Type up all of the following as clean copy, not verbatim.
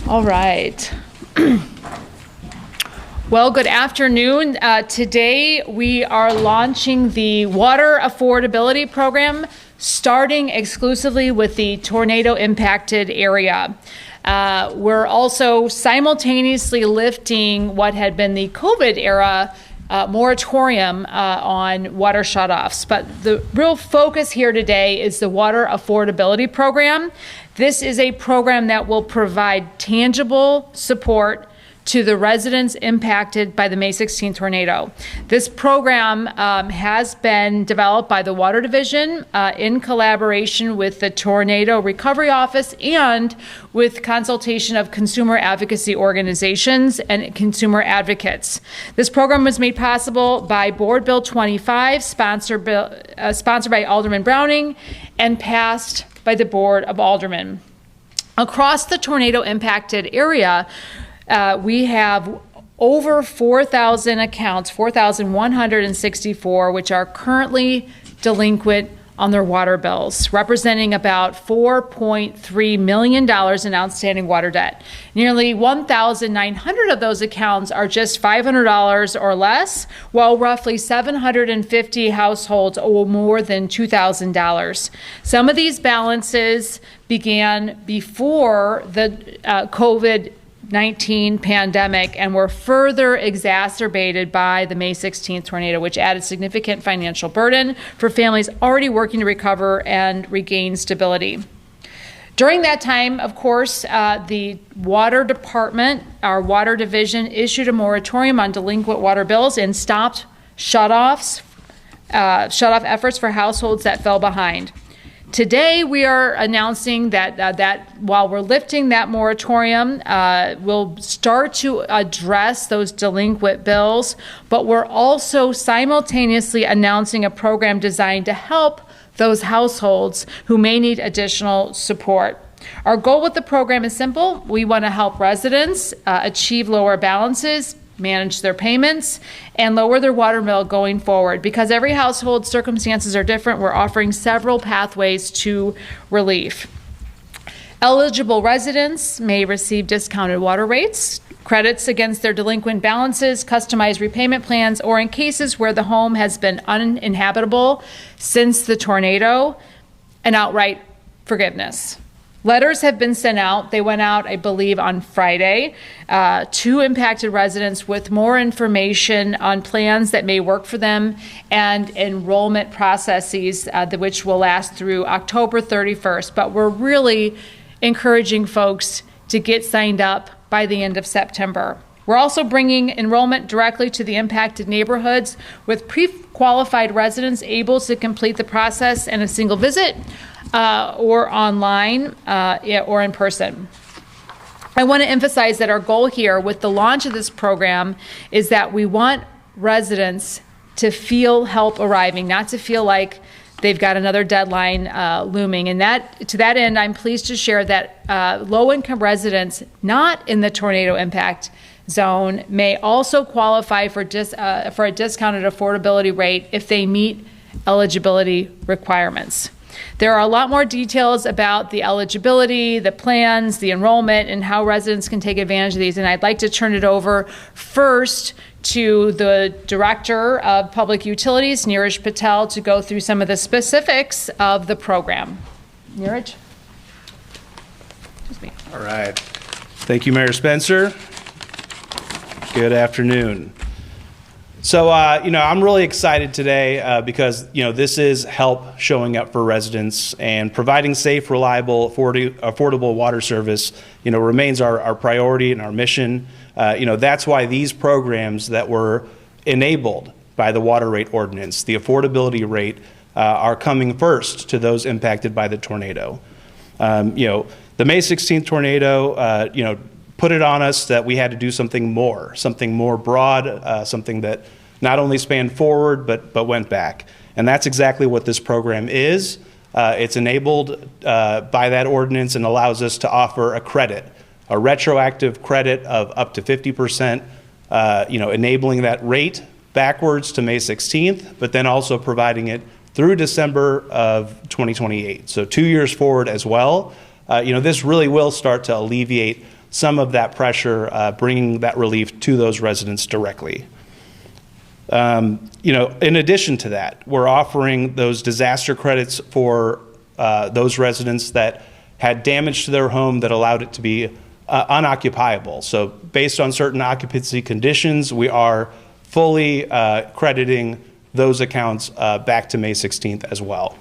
All right. Well, good afternoon. Today we are launching the Water Affordability Program, starting exclusively with the tornado impacted area. We're also simultaneously lifting what had been the COVID era moratorium on water shutoffs. But the real focus here today is the Water Affordability Program. This is a program that will provide tangible support to the residents impacted by the May 16th tornado. This program has been developed by the Water Division in collaboration with the Tornado Recovery Office and with consultation of consumer advocacy organizations and consumer advocates. This program was made possible by Board Bill 25, sponsored by Alderman Browning, and passed by the Board of Aldermen. Across the tornado impacted area, we have over 4,000 accounts, 4,164, which are currently delinquent on their water bills, representing about $4.3 million in outstanding water debt. Nearly 1,900 of those accounts are just $500 or less, while roughly 750 households owe more than $2,000. Some of these balances began before the COVID-19 pandemic and were further exacerbated by the May 16th tornado, which added significant financial burden for families already working to recover and regain stability. During that time, of course, the Water Department, our Water Division, issued a moratorium on delinquent water bills and stopped shutoff efforts for households that fell behind. Today, we are announcing that while we're lifting that moratorium, we'll start to address those delinquent bills, but we're also simultaneously announcing a program designed to help those households who may need additional support. Our goal with the program is simple. We want to help residents achieve lower balances, manage their payments, and lower their water bill going forward. Because every household's circumstances are different, we're offering several pathways to relief. Eligible residents may receive discounted water rates, credits against their delinquent balances, customized repayment plans, or in cases where the home has been uninhabitable since the tornado, an outright forgiveness. Letters have been sent out. They went out, I believe, on Friday to impacted residents with more information on plans that may work for them and enrollment processes which will last through October 31st. But we're really encouraging folks to get signed up by the end of September. We're also bringing enrollment directly to the impacted neighborhoods with pre-qualified residents able to complete the process in a single visit or online or in person. I want to emphasize that our goal here with the launch of this program is that we want residents to feel help arriving, not to feel like they've got another deadline looming. And to that end, I'm pleased to share that low-income residents not in the tornado impact zone may also qualify for a discounted affordability rate if they meet eligibility requirements. There are a lot more details about the eligibility, the plans, the enrollment, and how residents can take advantage of these. And I'd like to turn it over first to the Director of Public Utilities, Neeraj Patel, to go through some of the specifics of the program. Neeraj? Excuse me. All right. Thank you, Mayor Spencer. Good afternoon. So, I'm really excited today because, this is help showing up for residents, and providing safe, reliable, affordable water service, remains our priority and our mission. That's why these programs that were enabled by the water rate ordinance, the affordability rate, are coming first to those impacted by the tornado. The May 16th tornado, put it on us that we had to do something more broad, something that not only spanned forward, but went back. And that's exactly what this program is. It's enabled by that ordinance and allows us to offer a credit, a retroactive credit of up to 50%, enabling that rate backwards to May 16th, but then also providing it through December of 2028. So 2 years forward as well. This really will start to alleviate some of that pressure, bringing that relief to those residents directly. In addition to that, we're offering those disaster credits for those residents that had damage to their home that allowed it to be unoccupiable. So based on certain occupancy conditions, we are fully crediting those accounts back to May 16th as well.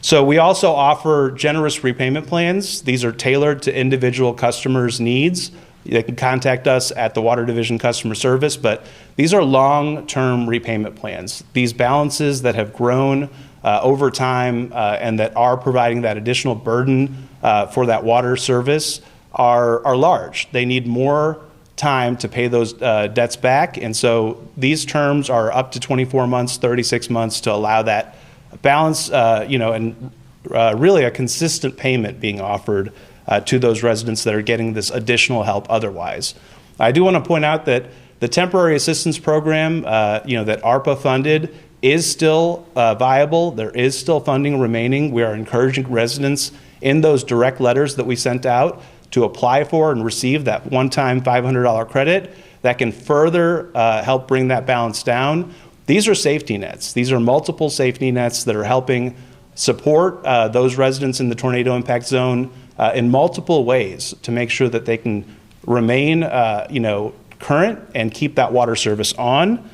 So we also offer generous repayment plans. These are tailored to individual customers' needs. They can contact us at the Water Division Customer Service, but these are long-term repayment plans. These balances that have grown over time and that are providing that additional burden for that water service are large. They need more time to pay those debts back, and so these terms are up to 24 months, 36 months to allow that balance, and really a consistent payment being offered to those residents that are getting this additional help otherwise. I do want to point out that the temporary assistance program, that ARPA funded is still viable. There is still funding remaining. We are encouraging residents in those direct letters that we sent out to apply for and receive that one-time $500 credit that can further help bring that balance down. These are safety nets. These are multiple safety nets that are helping support those residents in the tornado impact zone in multiple ways to make sure that they can remain, current and keep that water service on.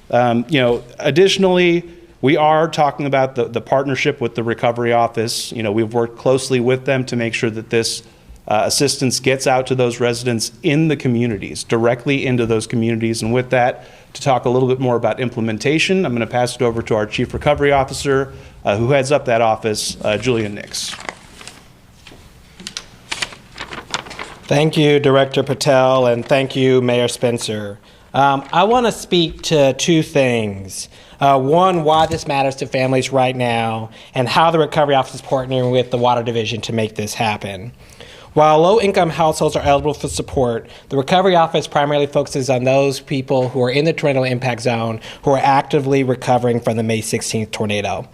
Additionally, we are talking about the partnership with the Recovery Office. We've worked closely with them to make sure that this assistance gets out to those residents in the communities, directly into those communities. And with that, to talk a little bit more about implementation, I'm going to pass it over to our Chief Recovery Officer, who heads up that office, Julian Nix. Thank you, Director Patel, and thank you, Mayor Spencer. I want to speak to two things. One, why this matters to families right now, and how the Recovery Office is partnering with the Water Division to make this happen. While low-income households are eligible for support, the Recovery Office primarily focuses on those people who are in the tornado impact zone who are actively recovering from the May 16th tornado.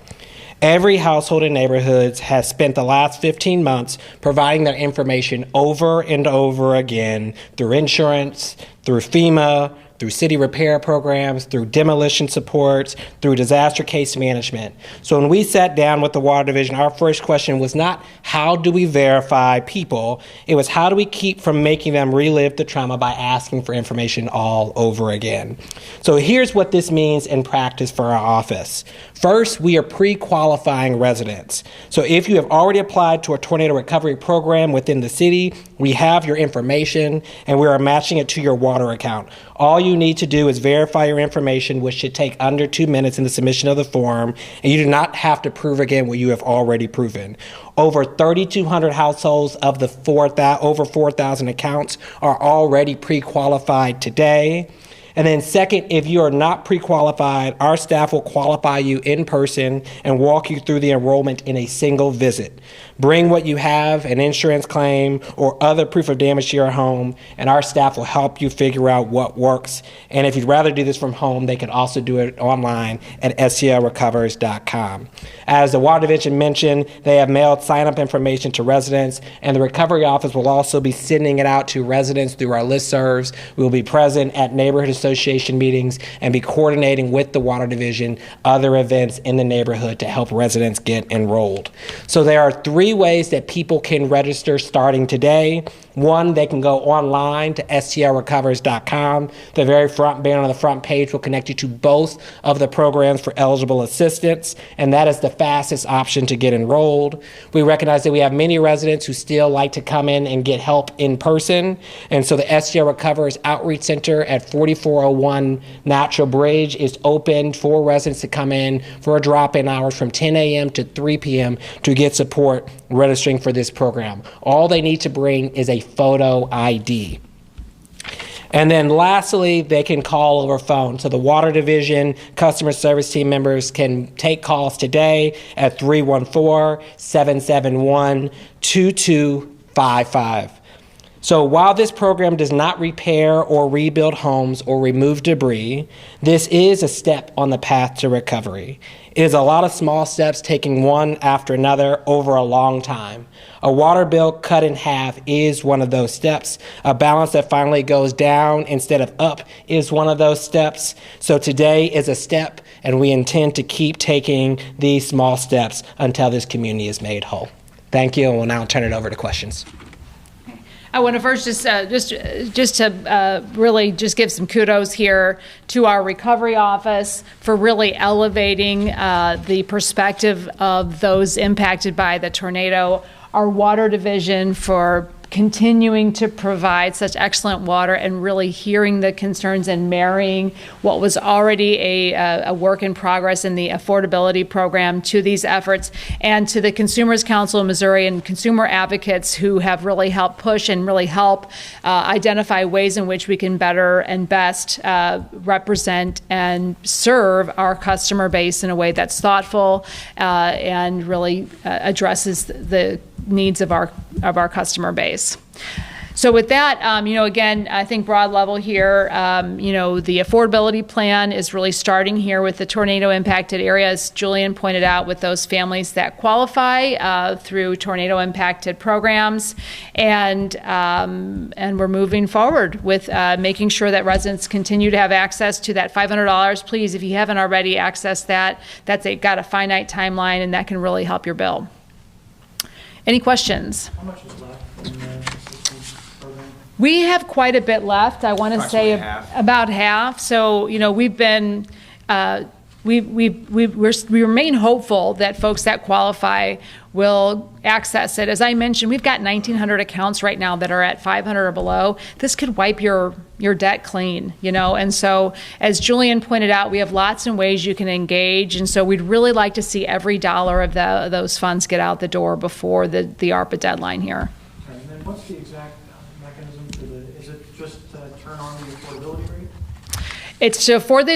Every household in neighborhoods has spent the last 15 months providing their information over and over again through insurance, through FEMA, through city repair programs, through demolition supports, through disaster case management. So when we sat down with the Water Division, our first question was not how do we verify people, it was how do we keep from making them relive the trauma by asking for information all over again. So here's what this means in practice for our office. First, we are pre-qualifying residents. So if you have already applied to a tornado recovery program within the city, we have your information and we are matching it to your water account. All you need to do is verify your information, which should take under 2 minutes in the submission of the form, and you do not have to prove again what you have already proven. Over 3,200 households of the over 4,000 accounts are already pre-qualified today. And then second, if you are not pre-qualified, our staff will qualify you in person and walk you through the enrollment in a single visit. Bring what you have, an insurance claim or other proof of damage to your home, and our staff will help you figure out what works. And if you'd rather do this from home, they can also do it online at sclrecovers.com. As the Water Division mentioned, they have mailed sign-up information to residents, and the Recovery Office will also be sending it out to residents through our listservs. We will be present at neighborhood association meetings and be coordinating with the Water Division other events in the neighborhood to help residents get enrolled. So there are 3 ways that people can register starting today. One, they can go online to sclrecovers.com. The very front banner on the front page will connect you to both of the programs for eligible assistance, and that is the fastest option to get enrolled. We recognize that we have many residents who still like to come in and get help in person, and so the SCL Recovers Outreach Center at 4401 Natural Bridge is open for residents to come in for a drop-in hours from 10 a.m. to 3 p.m. to get support registering for this program. All they need to bring is a photo ID. And then lastly, they can call over phone. So the Water Division customer service team members can take calls today at 314-771-2255. So while this program does not repair or rebuild homes or remove debris, this is a step on the path to recovery. It is a lot of small steps taking one after another over a long time. A water bill cut in half is one of those steps. A balance that finally goes down instead of up is one of those steps. So today is a step, and we intend to keep taking these small steps until this community is made whole. Thank you, and we'll now turn it over to questions. I want to first just to really just give some kudos here to our recovery office for really elevating the perspective of those impacted by the tornado, our water division for continuing to provide such excellent water and really hearing the concerns and marrying what was already a work in progress in the affordability program to these efforts, and to the Consumers Council of Missouri and consumer advocates who have really helped push and really help identify ways in which we can better and best represent and serve our customer base in a way that's thoughtful and really addresses the needs of our customer base. So with that, again, I think broad level here, the affordability plan is really starting here with the tornado impacted areas. Julian pointed out with those families that qualify through tornado impacted programs, and we're moving forward with making sure that residents continue to have access to that $500. Please, if you haven't already accessed that, that's got a finite timeline, and that can really help your bill. Any questions? How much is left in the assistance program? We have quite a bit left. I want to say about half. So, we've been, we remain hopeful that folks that qualify will access it. As I mentioned, we've got 1,900 accounts right now that are at 500 or below. This could wipe your debt clean, and so as Julian pointed out, we have lots of ways you can engage, and so we'd really like to see every dollar of those funds get out the door before the ARPA deadline here. Okay, and then what's the exact mechanism for is it just turn on the affordability rate? It's so for the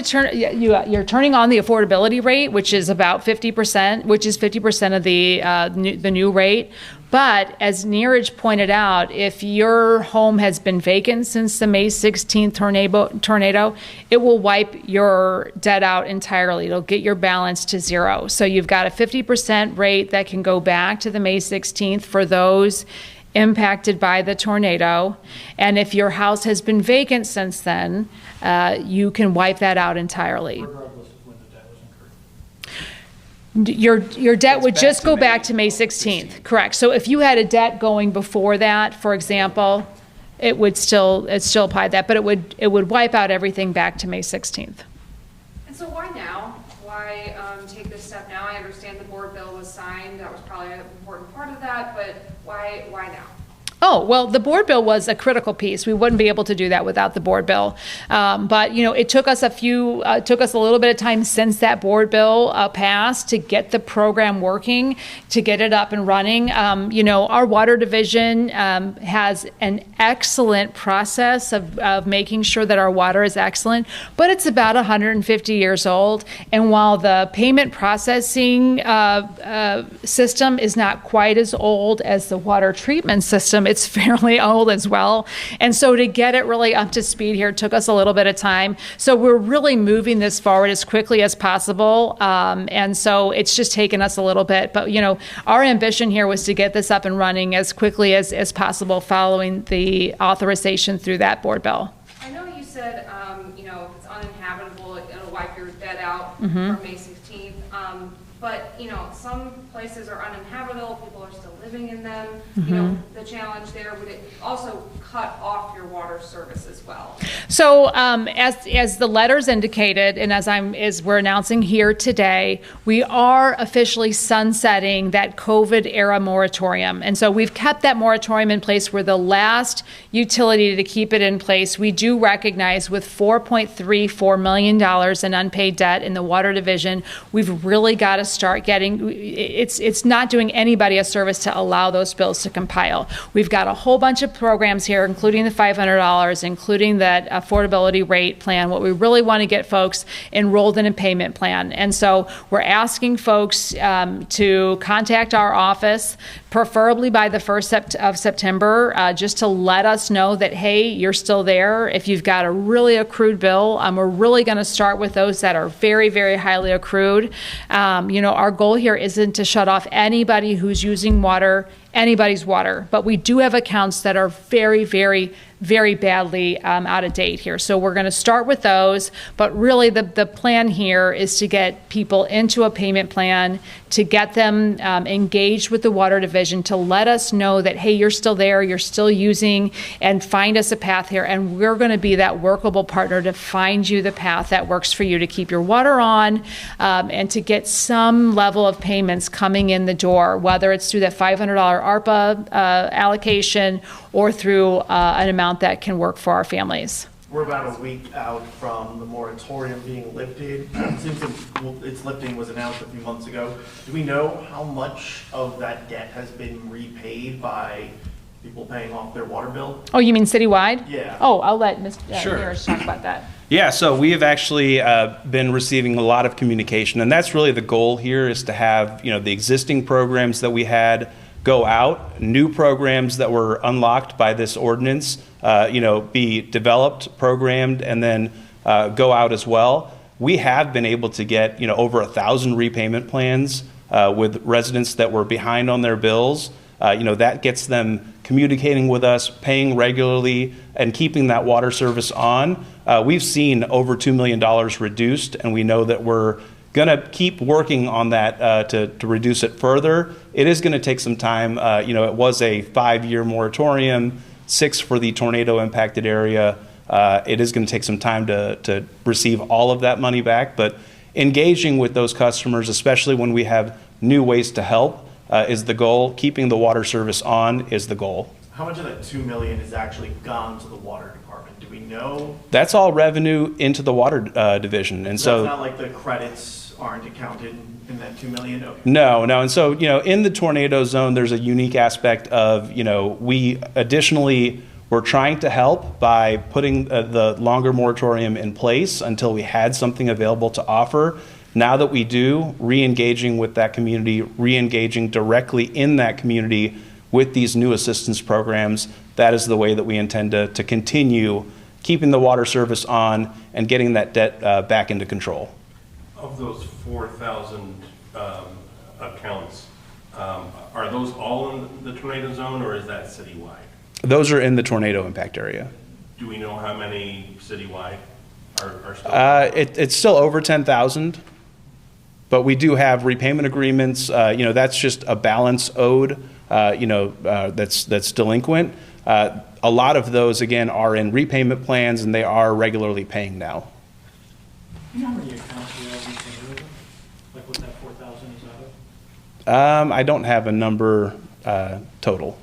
you're turning on the affordability rate, which is about 50%, which is 50% of the new rate. But as Neeraj pointed out, if your home has been vacant since the May 16th tornado, it will wipe your debt out entirely. It'll get your balance to zero. So you've got a 50% rate that can go back to the May 16th for those impacted by the tornado. And if your house has been vacant since then, you can wipe that out entirely. Regardless of when the debt was incurred. Your debt would just go back to May 16th. Correct. So if you had a debt going before that, for example, it still apply that, but it would wipe out everything back to May 16th. And so why now? Why take this step now? I understand the board bill was signed. That was probably an important part of that, but why now? Oh, well, the board bill was a critical piece. We wouldn't be able to do that without the board bill. But, it took us a little bit of time since that board bill passed to get the program working, to get it up and running. Our water division has an excellent process of making sure that our water is excellent, but it's about 150 years old. And while the payment processing system is not quite as old as the water treatment system, it's fairly old as well. And so to get it really up to speed here took us a little bit of time. So we're really moving this forward as quickly as possible. And so it's just taken us a little bit. But, our ambition here was to get this up and running as quickly as possible following the authorization through that board bill. I know you said, if it's uninhabitable, it'll wipe your debt out from May 16th. But, some places are uninhabitable, people are still living in them. The challenge there, would it also cut off your water service as well? So as the letters indicated, and as we're announcing here today, we are officially sunsetting that COVID era moratorium. And so we've kept that moratorium in place. We're the last utility to keep it in place. We do recognize with $4.34 million in unpaid debt in the water division, we've really got to start getting, it's not doing anybody a service to allow those bills to compile. We've got a whole bunch of programs here, including the $500, including that affordability rate plan. What we really want to get folks enrolled in a payment plan. And so we're asking folks to contact our office, preferably by the 1st of September, just to let us know that, hey, you're still there. If you've got a really accrued bill, we're really going to start with those that are very, very highly accrued. Our goal here isn't to shut off anybody who's using water, anybody's water, but we do have accounts that are very, very, very badly out of date here. So we're going to start with those, but really the plan here is to get people into a payment plan, to get them engaged with the water division, to let us know that, hey, you're still there, you're still using, and find us a path here. And we're going to be that workable partner to find you the path that works for you to keep your water on and to get some level of payments coming in the door, whether it's through that $500 ARPA allocation or through an amount that can work for our families. We're about a week out from the moratorium being lifted. Since its lifting was announced a few months ago, do we know how much of that debt has been repaid by people paying off their water bill? Oh, you mean citywide? Yeah. Oh, I'll let Mr. Sure. Harris talk about that. Yeah, so we have actually been receiving a lot of communication, and that's really the goal here, is to have the existing programs that we had go out, new programs that were unlocked by this ordinance, be developed, programmed, and then go out as well. We have been able to get over 1,000 repayment plans with residents that were behind on their bills. That gets them communicating with us, paying regularly, and keeping that water service on. We've seen over $2 million reduced, and we know that we're going to keep working on that to reduce it further. It is going to take some time. It was a 5-year moratorium, 6 for the tornado impacted area. It is going to take some time to receive all of that money back, but engaging with those customers, especially when we have new ways to help, is the goal. Keeping the water service on is the goal. How much of that $2 million has actually gone to the water department? Do we know? That's all revenue into the water division, and so it's not like the credits aren't accounted in that $2 million? Okay. No. And so, in the tornado zone, there's a unique aspect of, we additionally were trying to help by putting the longer moratorium in place until we had something available to offer. Now that we do, re-engaging with that community, re-engaging directly in that community with these new assistance programs, that is the way that we intend to continue keeping the water service on and getting that debt back into control. Of those 4,000 accounts, are those all in the tornado zone, or is that citywide? Those are in the tornado impact area. Do we know how many citywide are still? It's still over 10,000, but we do have repayment agreements. That's just a balance owed, that's delinquent. A lot of those, again, are in repayment plans, and they are regularly paying now. Do you know how many accounts you have in tornado? Like what that 4,000 is out of? I don't have a number total.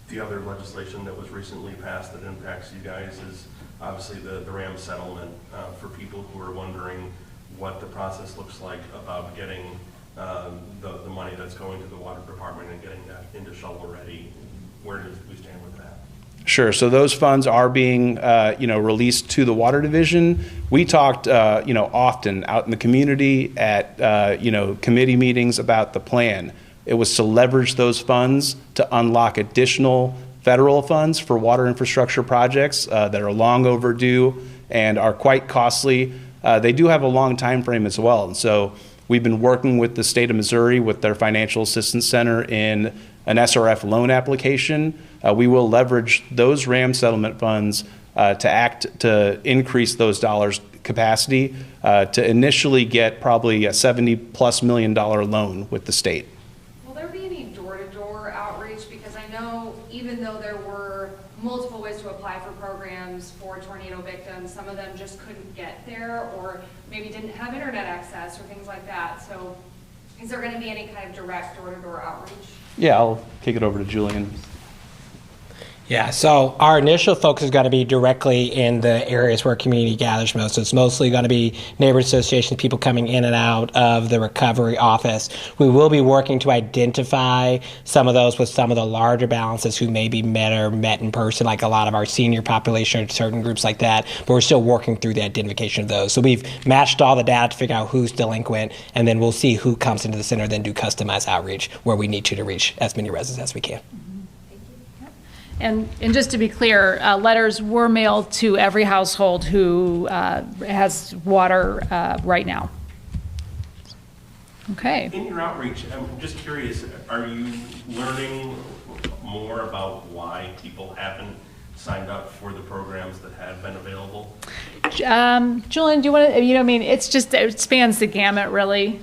The other legislation that was recently passed that impacts you guys is obviously the RAM settlement. For people who are wondering what the process looks like about getting the money that's going to the water department and getting that into shovel ready, where does we stand with that? Sure. So those funds are being, released to the water division. We talked, often out in the community at, committee meetings about the plan. It was to leverage those funds to unlock additional federal funds for water infrastructure projects that are long overdue and are quite costly. They do have a long time frame as well. And so we've been working with the state of Missouri with their Financial Assistance Center in an SRF loan application. We will leverage those RAM settlement funds to increase those dollars capacity to initially get probably a $70+ million loan with the state. Will there be any door-to-door outreach? Because I know even though there were multiple ways to apply for programs for tornado victims, some of them just couldn't get there or maybe didn't have internet access or things like that. So is there going to be any kind of direct door-to-door outreach? Yeah, I'll kick it over to Julian. Yeah, so our initial focus is going to be directly in the areas where community gathers most. So it's mostly going to be neighborhood associations, people coming in and out of the recovery office. We will be working to identify some of those with some of the larger balances who may be met in person, like a lot of our senior population or certain groups like that, but we're still working through the identification of those. So we've matched all the data to figure out who's delinquent, and then we'll see who comes into the center, then do customized outreach where we need to reach as many residents as we can. And just to be clear, letters were mailed to every household who has water right now. Okay. In your outreach, I'm just curious, are you learning more about why people haven't signed up for the programs that have been available? Julian, do you want to, it spans the gamut, really.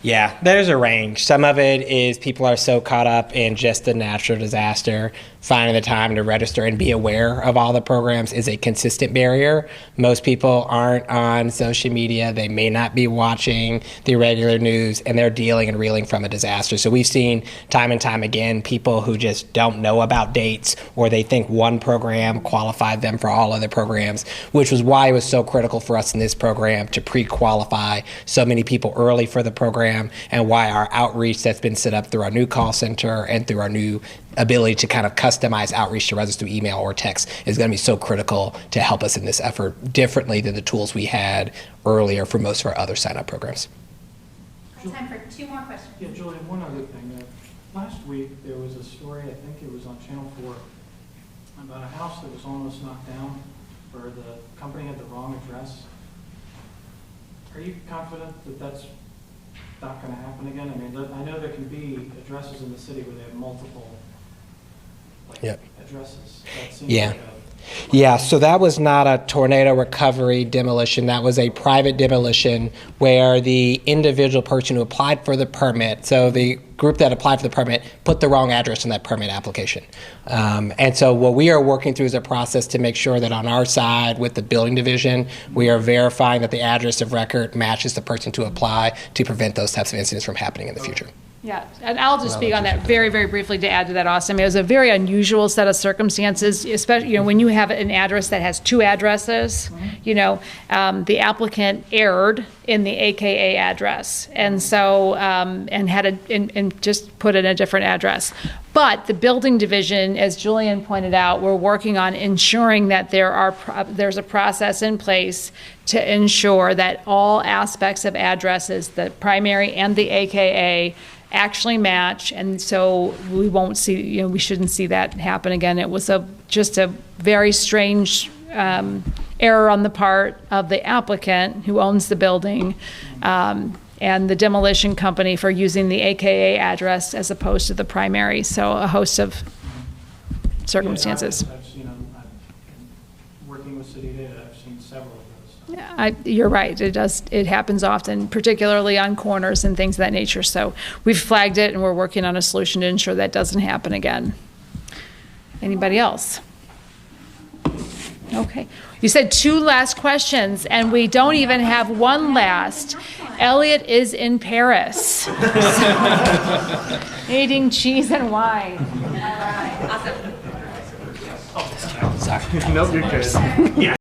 Yeah, there's a range. Some of it is people are so caught up in just the natural disaster, finding the time to register and be aware of all the programs is a consistent barrier. Most people aren't on social media. They may not be watching the regular news, and they're dealing and reeling from a disaster. So we've seen time and time again people who just don't know about dates, or they think one program qualified them for all other programs, which was why it was so critical for us in this program to pre-qualify so many people early for the program, and why our outreach that's been set up through our new call center and through our new ability to kind of customize outreach to residents through email or text is going to be so critical to help us in this effort differently than the tools we had earlier for most of our other sign-up programs. Time for 2 more questions. Yeah, Julian, one other thing. Last week, there was a story, I think it was on Channel 4, about a house that was almost knocked down where the company had the wrong address. Are you confident that that's not going to happen again? I mean, I know there can be addresses in the city where they have multiple addresses. That seems like Yeah, so that was not a tornado recovery demolition. That was a private demolition where the individual person who applied for the permit, so the group that applied for the permit, put the wrong address in that permit application. And so what we are working through is a process to make sure that on our side with the building division, we are verifying that the address of record matches the person to apply to prevent those types of incidents from happening in the future. Yeah, and I'll just speak on that very, very briefly to add to that, Austin. It was a very unusual set of circumstances, especially when you have an address that has 2 addresses. The applicant erred in the AKA address, and so and had and just put in a different address. But the building division, as Julian pointed out, we're working on ensuring that there's a process in place to ensure that all aspects of addresses, the primary and the AKA, actually match, and so we won't see, we shouldn't see that happen again. It was just a very strange error on the part of the applicant who owns the building and the demolition company for using the AKA address as opposed to the primary. So a host of circumstances. I've seen them. Working with city data, I've seen several of those. You're right. It happens often, particularly on corners and things of that nature. So we've flagged it, and we're working on a solution to ensure that doesn't happen again. Anybody else? Okay. You said 2 last questions, and we don't even have one last. Elliot is in Paris, eating cheese and wine. All right, awesome. Nope, you're good. Yeah.